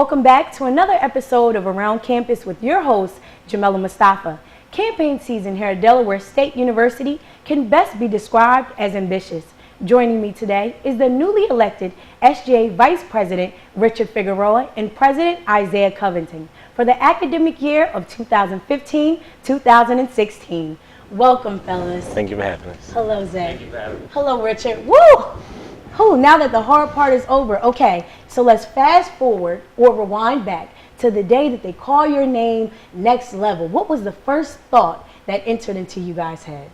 Welcome back to another episode of Around Campus with your host, Jamila Mustafa. Campaign season here at Delaware State University can best be described as ambitious. Joining me today is the newly elected SGA Vice President Richard Figeroa and President Isaiah Covington for the academic year of 2015-2016. Welcome, fellas. Thank you for having us. Hello, Zay. Thank you for having us. Hello, Richard. Woo! Now that the hard part is over, okay, so let's fast forward or rewind back to the day that they call your name next level. What was the first thought that entered into you guys' heads?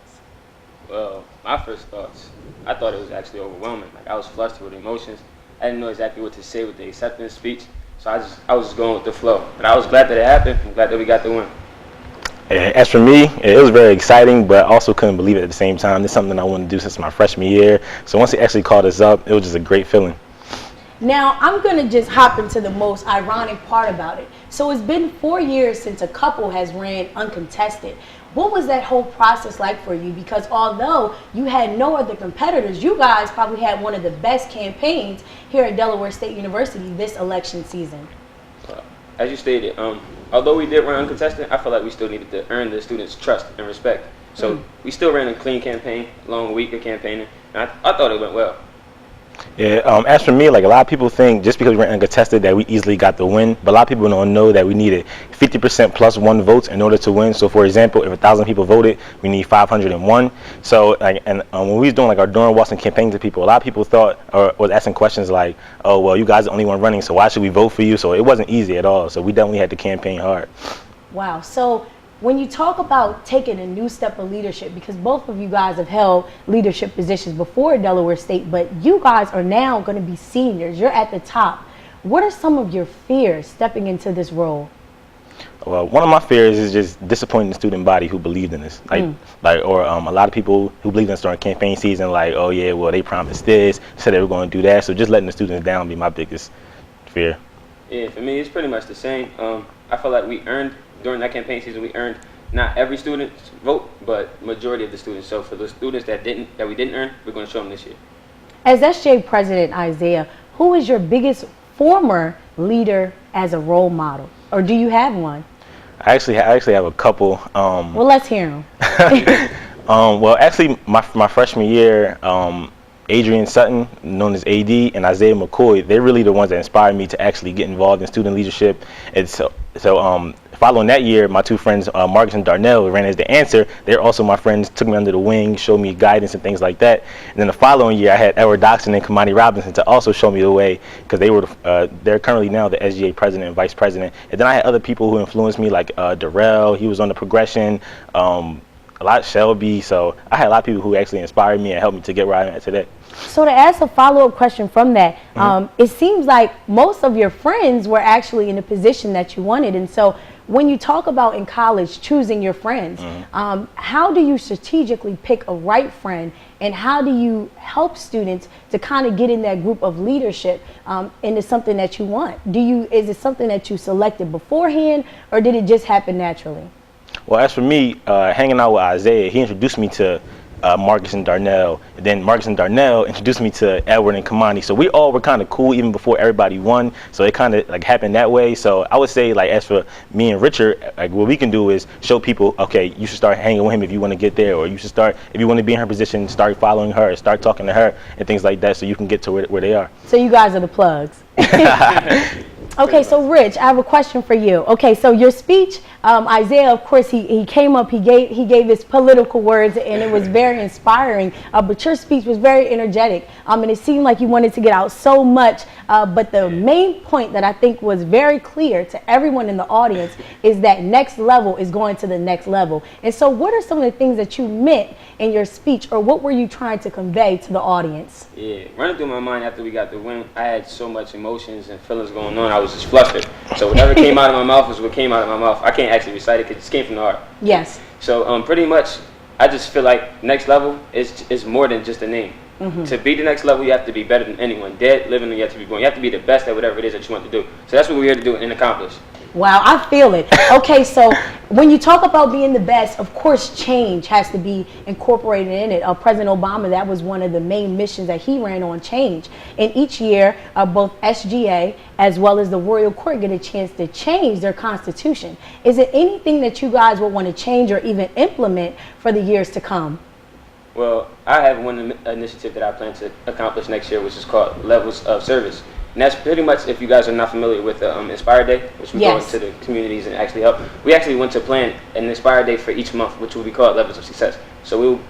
Well, my first thoughts, I thought it was actually overwhelming. Like, I was flustered with emotions. I didn't know exactly what to say with the acceptance speech, so I was just going with the flow. But I was glad that it happened. I'm glad that we got the win. As for me, it was very exciting, but I also couldn't believe it at the same time. This is something I wanted to do since my freshman year. So once they actually called us up, it was just a great feeling. Now, I'm going to just hop into the most ironic part about it. So it's been 4 years since a couple has ran Uncontested. What was that whole process like for you? Because although you had no other competitors, you guys probably had one of the best campaigns here at Delaware State University this election season. As you stated, although we did run Uncontested, I felt like we still needed to earn the students' trust and respect. So we still ran a clean campaign, long week of campaigning, and I thought it went well. Yeah, as for me, like a lot of people think just because we ran Uncontested that we easily got the win, but a lot of people don't know that we needed 50% plus one votes in order to win. So for example, if 1,000 people voted, we need 501. So when we was doing like our Durham Watson campaign to people, a lot of people thought or was asking questions like, oh, well, you guys are the only one running, so why should we vote for you? So it wasn't easy at all. So we definitely had to campaign hard. Wow. So when you talk about taking a new step of leadership, because both of you guys have held leadership positions before at Delaware State, but you guys are now going to be seniors. You're at the top. What are some of your fears stepping into this role? Well, one of my fears is just disappointing the student body who believed in us. A lot of people who believed in us during campaign season, like, oh yeah, well, they promised this, said they were going to do that. So just letting the students down would be my biggest fear. Yeah, for me, it's pretty much the same. I feel like we earned, during that campaign season, we earned not every student's vote, but majority of the students. So for the students that we didn't earn, we're going to show them this year. As SJ President Isaiah, who is your biggest former leader as a role model? Or do you have one? I actually have a couple. Well, let's hear them. Well, actually, my freshman year, Adrian Sutton, known as AD, and Isaiah McCoy, they're really the ones that inspired me to actually get involved in student leadership. And so following that year, my two friends, Marcus and Darnell, ran as the answer. They're also my friends, took me under the wing, showed me guidance and things like that. And then the following year, I had Edward Doxson and Kamani Robinson to also show me the way, because they're currently now the SGA president and vice president. And then I had other people who influenced me, like Darrell, he was on the progression, a lot Shelby. So I had a lot of people who actually inspired me and helped me to get where I'm at today. So to ask a follow-up question from that, it seems like most of your friends were actually in the position that you wanted. And so when you talk about in college choosing your friends, how do you strategically pick a right friend, and how do you help students to kind of get in that group of leadership into something that you want? Is it something that you selected beforehand, or did it just happen naturally? Well, as for me, hanging out with Isaiah, he introduced me to Marcus and Darnell, and then Marcus and Darnell introduced me to Edward and Kamani. So we all were kind of cool even before everybody won. So it kind of like happened that way. So I would say, like, as for me and Richard, like what we can do is show people, okay, you should start hanging with him if you want to get there, or you should start, if you want to be in her position, start following her, start talking to her and things like that, so you can get to where they are. So you guys are the plugs. Okay, so Rich, I have a question for you. Okay, so your speech, Isaiah, of course, he came up, he gave his political words, and it was very inspiring. But your speech was very energetic, and it seemed like you wanted to get out so much. But the main point that I think was very clear to everyone in the audience is that next level is going to the next level. And so, what are some of the things that you meant in your speech, or what were you trying to convey to the audience? Yeah, running through my mind after we got the win, I had so much emotions and feelings going on. I was just flustered. So whatever came out of my mouth was what came out of my mouth. I can't actually recite it because it just came from the heart. Yes. So pretty much, I just feel like next level is more than just a name. To be the next level, you have to be better than anyone. Dead, living, you have to be born. You have to be the best at whatever it is that you want to do. So that's what we're here to do and accomplish. Wow, I feel it. Okay, so when you talk about being the best, of course, change has to be incorporated in it. President Obama, that was one of the main missions that he ran on, change. And each year, both SGA as well as the Royal Court get a chance to change their constitution. Is it anything that you guys would want to change or even implement for the years to come? Well, I have one initiative that I plan to accomplish next year, which is called Levels of Service. And that's pretty much, if you guys are not familiar with the Inspire Day, which we go into the communities and actually help. We actually want to plan an Inspire Day for each month, which will be called Levels of Success. So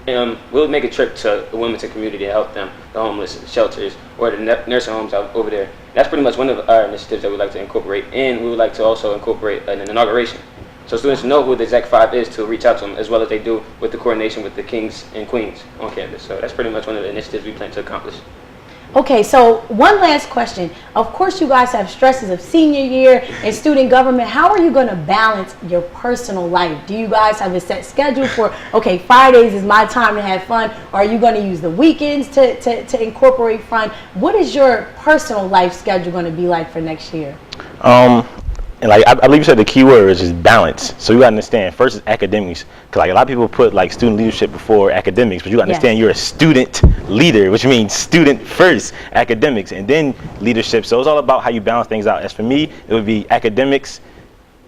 we'll make a trip to the Wilmington community to help them, the homeless, the shelters, or the nursing homes out over there. That's pretty much one of our initiatives that we'd like to incorporate. And we would like to also incorporate an inauguration. So students know who the Exec 5 is to reach out to them, as well as they do with the coordination with the kings and queens on campus. So that's pretty much one of the initiatives we plan to accomplish. Okay, so one last question. Of course, you guys have stresses of senior year and student government. How are you going to balance your personal life? Do you guys have a set schedule for, okay, Fridays is my time to have fun? Or are you going to use the weekends to incorporate fun? What is your personal life schedule going to be like for next year? And like I believe you said the key word is just balance. So you gotta understand, first is academics, because like a lot of people put like student leadership before academics, but you gotta understand you're a student leader, which means student first, academics, and then leadership. So it's all about how you balance things out. As for me, it would be academics,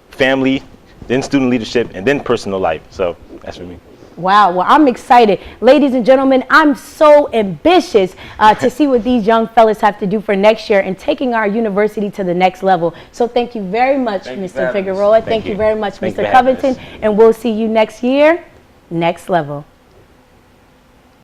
family, then student leadership, and then personal life. So that's for me. Wow, well, I'm excited. Ladies and gentlemen, I'm so ambitious to see what these young fellas have to do for next year and taking our university to the next level. So thank you very much, Mr. Figeroa. Thank you very much, Mr. Covington. And we'll see you next year, next level.